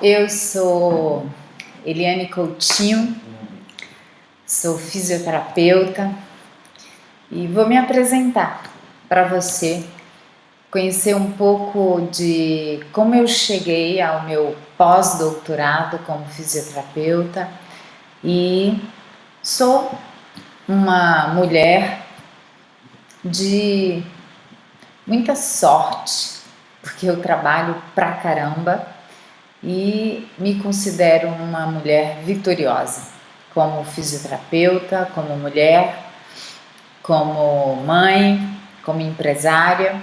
Eu sou Eliane Coutinho, sou fisioterapeuta e vou me apresentar para você, conhecer um pouco de como eu cheguei ao meu pós-doutorado como fisioterapeuta e sou uma mulher de muita sorte, porque eu trabalho pra caramba e me considero uma mulher vitoriosa, como fisioterapeuta, como mulher, como mãe, como empresária.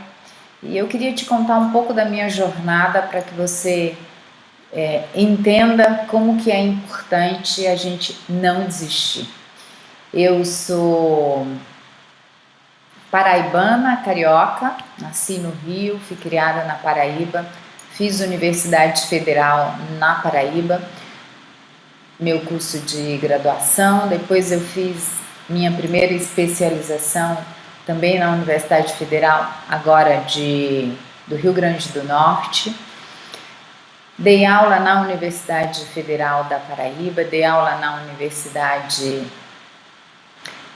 E eu queria te contar um pouco da minha jornada para que você entenda como que é importante a gente não desistir. Eu sou paraibana, carioca, nasci no Rio, fui criada na Paraíba, fiz Universidade Federal na Paraíba, meu curso de graduação, depois eu fiz minha primeira especialização também na Universidade Federal, agora do Rio Grande do Norte. Dei aula na Universidade Federal da Paraíba, dei aula na Universidade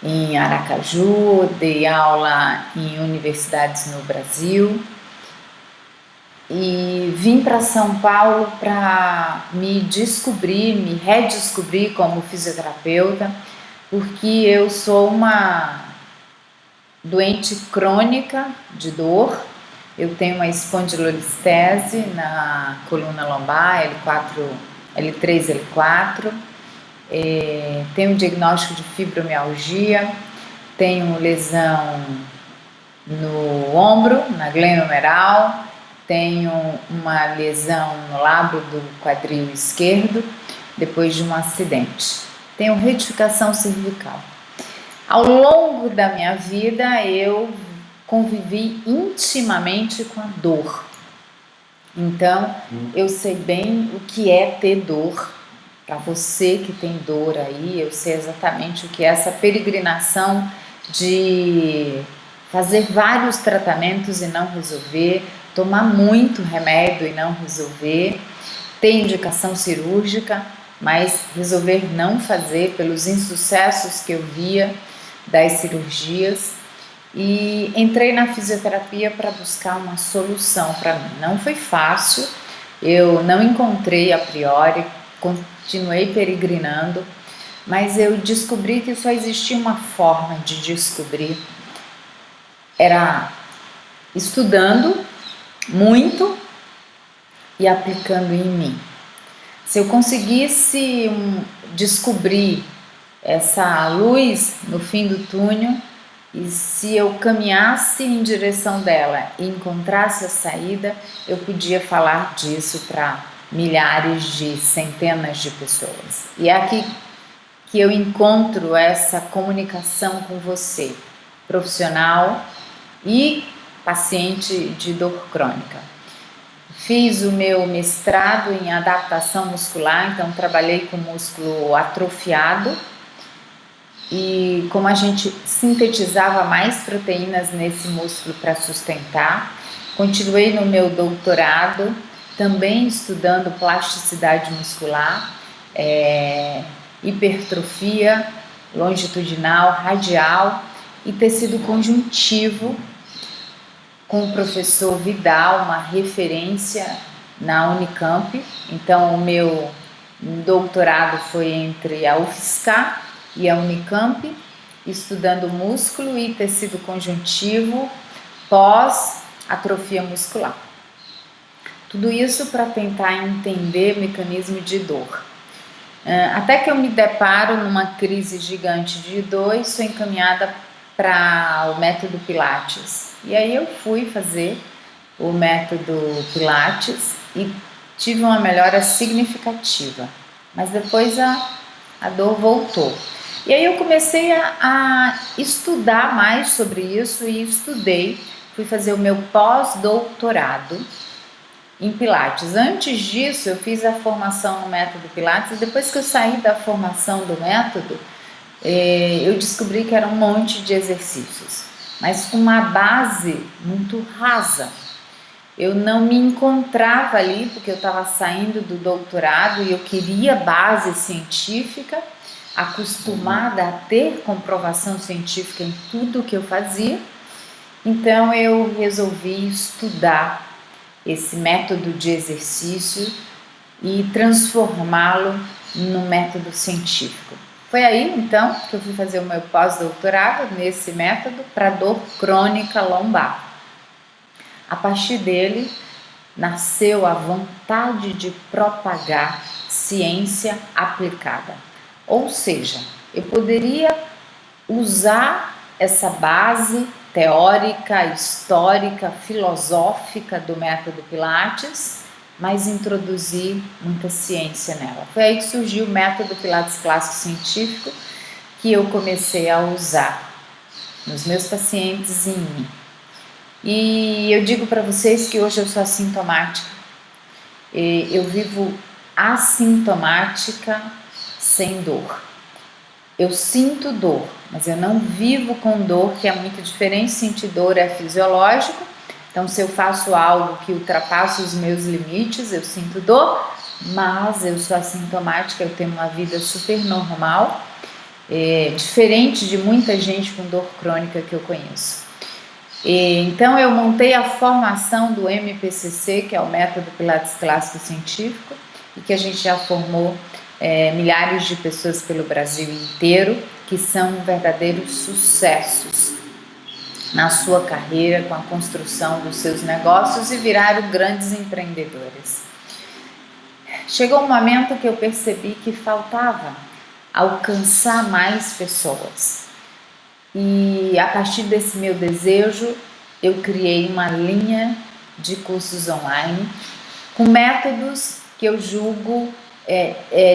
em Aracaju, dei aula em universidades no Brasil e vim para São Paulo para me redescobrir como fisioterapeuta, porque eu sou uma doente crônica de dor. Eu tenho uma espondilolistese na coluna lombar, L3, L4. Tenho um diagnóstico de fibromialgia, tenho lesão no ombro, na glenomeral, tenho uma lesão no lábio do quadril esquerdo depois de um acidente. Tenho retificação cervical. Ao longo da minha vida eu convivi intimamente com a dor. Então eu sei bem o que é ter dor. Para você que tem dor aí, eu sei exatamente o que é essa peregrinação de fazer vários tratamentos e não resolver, tomar muito remédio e não resolver, ter indicação cirúrgica, mas resolver não fazer pelos insucessos que eu via das cirurgias. E entrei na fisioterapia para buscar uma solução para mim. Não foi fácil, eu não encontrei a priori, continuei peregrinando, mas eu descobri que só existia uma forma de descobrir, era estudando muito e aplicando em mim. Se eu conseguisse descobrir essa luz no fim do túnel, e se eu caminhasse em direção dela e encontrasse a saída, eu podia falar disso para milhares de centenas de pessoas. E é aqui que eu encontro essa comunicação com você, profissional e paciente de dor crônica. Fiz o meu mestrado em adaptação muscular, então trabalhei com músculo atrofiado e como a gente sintetizava mais proteínas nesse músculo para sustentar. Continuei no meu doutorado também estudando plasticidade muscular, hipertrofia longitudinal, radial e tecido conjuntivo, com o professor Vidal, uma referência na Unicamp. Então o meu doutorado foi entre a UFSCar e a Unicamp, estudando músculo e tecido conjuntivo pós atrofia muscular. Tudo isso para tentar entender o mecanismo de dor. Até que eu me deparo numa crise gigante de dor e sou encaminhada para o método Pilates. E aí eu fui fazer o método Pilates e tive uma melhora significativa. Mas depois a dor voltou. E aí eu comecei a estudar mais sobre isso e fui fazer o meu pós-doutorado em Pilates. Antes disso eu fiz a formação no método Pilates e depois que eu saí da formação do método, eu descobri que era um monte de exercícios, mas com uma base muito rasa. eu não me encontrava ali, porque eu estava saindo do doutorado e eu queria base científica, acostumada a ter comprovação científica em tudo que eu fazia. Então eu resolvi estudar esse método de exercício e transformá-lo no método científico. Foi aí então que eu fui fazer o meu pós-doutorado nesse método para dor crônica lombar. A partir dele nasceu a vontade de propagar ciência aplicada. Ou seja, eu poderia usar essa base teórica, histórica, filosófica do método Pilates, mas introduzir muita ciência nela. Foi aí que surgiu o método Pilates Clássico Científico, que eu comecei a usar nos meus pacientes e em mim. E eu digo para vocês que hoje eu sou assintomática. Eu vivo assintomática sem dor. Eu sinto dor, mas eu não vivo com dor, que é muito diferente. Sentir dor é fisiológico. Então, se eu faço algo que ultrapassa os meus limites, eu sinto dor, mas eu sou assintomática, eu tenho uma vida super normal, diferente de muita gente com dor crônica que eu conheço. Então, eu montei a formação do MPCC, que é o Método Pilates Clássico Científico, e que a gente já formou milhares de pessoas pelo Brasil inteiro, que são verdadeiros sucessos na sua carreira, com a construção dos seus negócios e viraram grandes empreendedores. Chegou um momento que eu percebi que faltava alcançar mais pessoas. E a partir desse meu desejo, eu criei uma linha de cursos online com métodos que eu julgo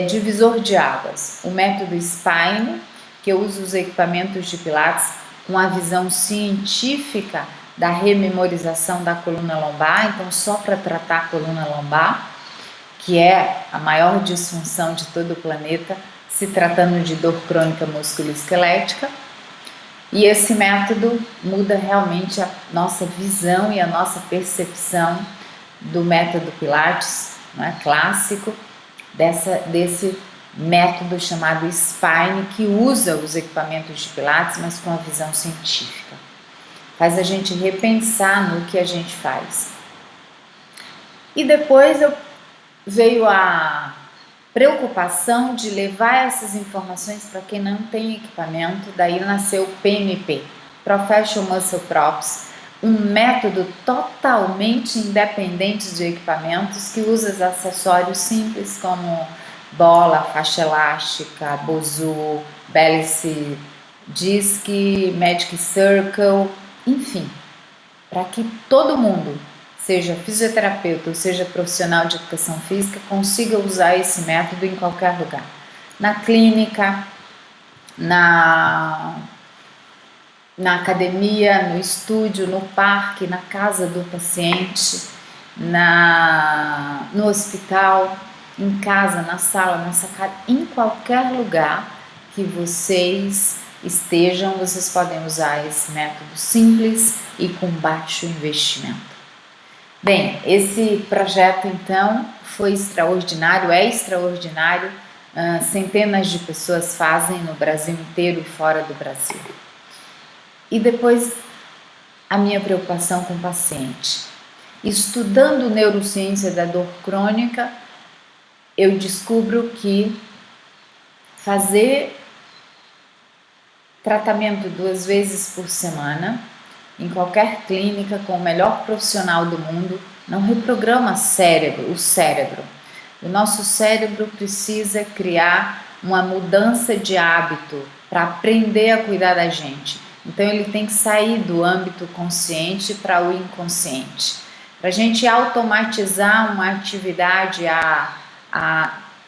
divisor de águas. O método Spine, que eu uso os equipamentos de Pilates com a visão científica da rememorização da coluna lombar, então só para tratar a coluna lombar, que é a maior disfunção de todo o planeta, se tratando de dor crônica musculoesquelética. E esse método muda realmente a nossa visão e a nossa percepção do método Pilates, né, clássico, desse método chamado Spine, que usa os equipamentos de Pilates, mas com a visão científica. Faz a gente repensar no que a gente faz. E depois veio a preocupação de levar essas informações para quem não tem equipamento. Daí nasceu o PMP, Professional Muscle Props, um método totalmente independente de equipamentos que usa acessórios simples como bola, faixa elástica, Bosu, Bélice, Disc, Magic Circle, enfim, para que todo mundo, seja fisioterapeuta ou seja profissional de educação física, consiga usar esse método em qualquer lugar. Na clínica, na academia, no estúdio, no parque, na casa do paciente, no hospital, em casa, na sala, na sacada, em qualquer lugar que vocês estejam, vocês podem usar esse método simples e com baixo investimento. Bem, esse projeto então foi extraordinário, é extraordinário, centenas de pessoas fazem no Brasil inteiro e fora do Brasil. E depois a minha preocupação com o paciente. Estudando neurociência da dor crônica, eu descubro que fazer tratamento 2 vezes por semana, em qualquer clínica, com o melhor profissional do mundo, não reprograma o cérebro. O nosso cérebro precisa criar uma mudança de hábito para aprender a cuidar da gente. Então ele tem que sair do âmbito consciente para o inconsciente. Para a gente automatizar uma atividade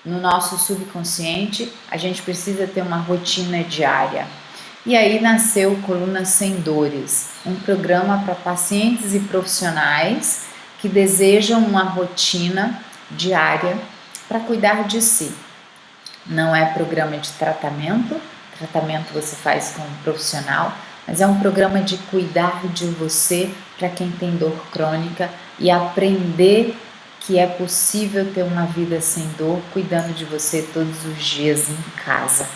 no nosso subconsciente, a gente precisa ter uma rotina diária. E aí nasceu Coluna Sem Dores, um programa para pacientes e profissionais que desejam uma rotina diária para cuidar de si. Não é programa de tratamento você faz com um profissional, mas é um programa de cuidar de você para quem tem dor crônica e aprender que é possível ter uma vida sem dor, cuidando de você todos os dias em casa.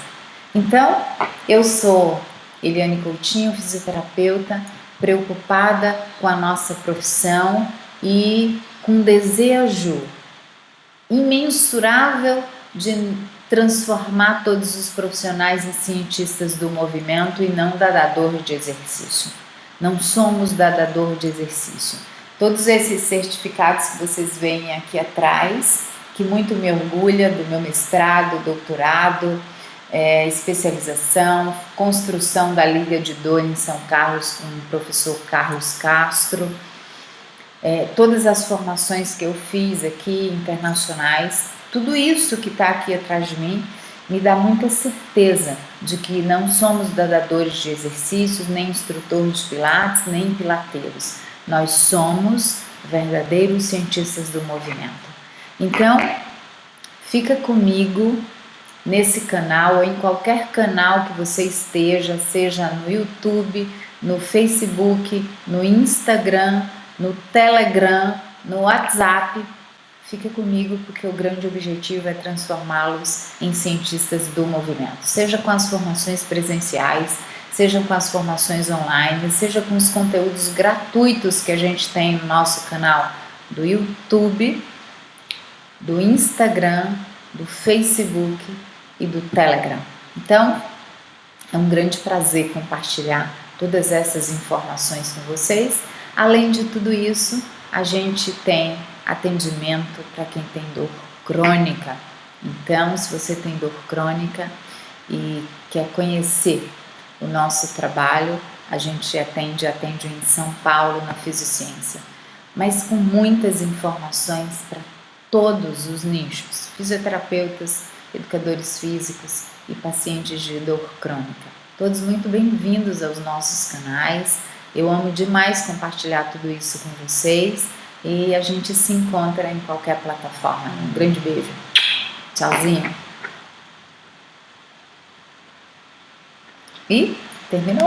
Então, eu sou Eliane Coutinho, fisioterapeuta, preocupada com a nossa profissão e com desejo imensurável de transformar todos os profissionais em cientistas do movimento e não dador de exercício. Não somos dador de exercício. Todos esses certificados que vocês veem aqui atrás, que muito me orgulha do meu mestrado, doutorado, especialização, construção da Liga de Dor em São Carlos com o professor Carlos Castro, todas as formações que eu fiz aqui, internacionais, tudo isso que está aqui atrás de mim, me dá muita certeza de que não somos dadores de exercícios, nem instrutores de pilates, nem pilateiros. Nós somos verdadeiros cientistas do movimento. Então, fica comigo nesse canal ou em qualquer canal que você esteja, seja no YouTube, no Facebook, no Instagram, no Telegram, no WhatsApp. Fica comigo porque o grande objetivo é transformá-los em cientistas do movimento, seja com as formações presenciais, seja com as formações online, seja com os conteúdos gratuitos que a gente tem no nosso canal do YouTube, do Instagram, do Facebook e do Telegram. Então, é um grande prazer compartilhar todas essas informações com vocês. Além de tudo isso, a gente tem atendimento para quem tem dor crônica. Então, se você tem dor crônica e quer conhecer o nosso trabalho, a gente atende em São Paulo, na Fisiociência, mas com muitas informações para todos os nichos, fisioterapeutas, educadores físicos e pacientes de dor crônica. Todos muito bem-vindos aos nossos canais. Eu amo demais compartilhar tudo isso com vocês e a gente se encontra em qualquer plataforma. Um grande beijo. Tchauzinho. E terminou.